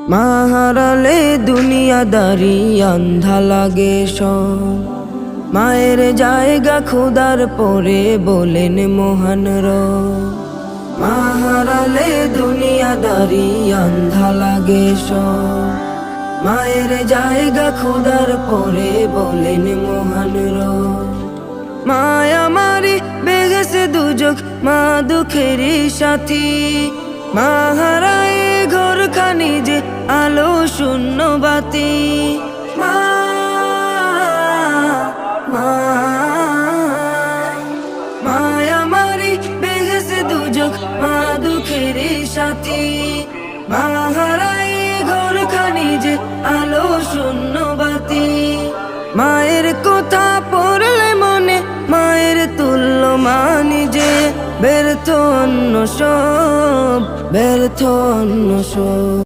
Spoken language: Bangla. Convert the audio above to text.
মা হারালে দুনিয়াদারি আন্ধা লাগে সব। মায়ের জায়গা খোদার পরে বলেন মহান রব। মা হারালে দুনিয়াদারি আন্ধা লাগে সব। মায়ের জায়গা খোদার পরে বলেন মহান রব। মায়া আমারি বেগেছে দুজক, মা দুঃখেরই সাথী। মা হারায় ঘরখানি যে আলো শূন্য বাতি। মা মায়া আমারি বেগেছে দুজক, মা দুঃখেরই সাথী। মা হারায় ঘরখানি যে আলো শূন্য বাতি। মায়ের কথা পড়লে মনে মায়ের তুল্য মা নিজে। ব্যর্থ অন্য সব, ব্যর্থ অন্য সব।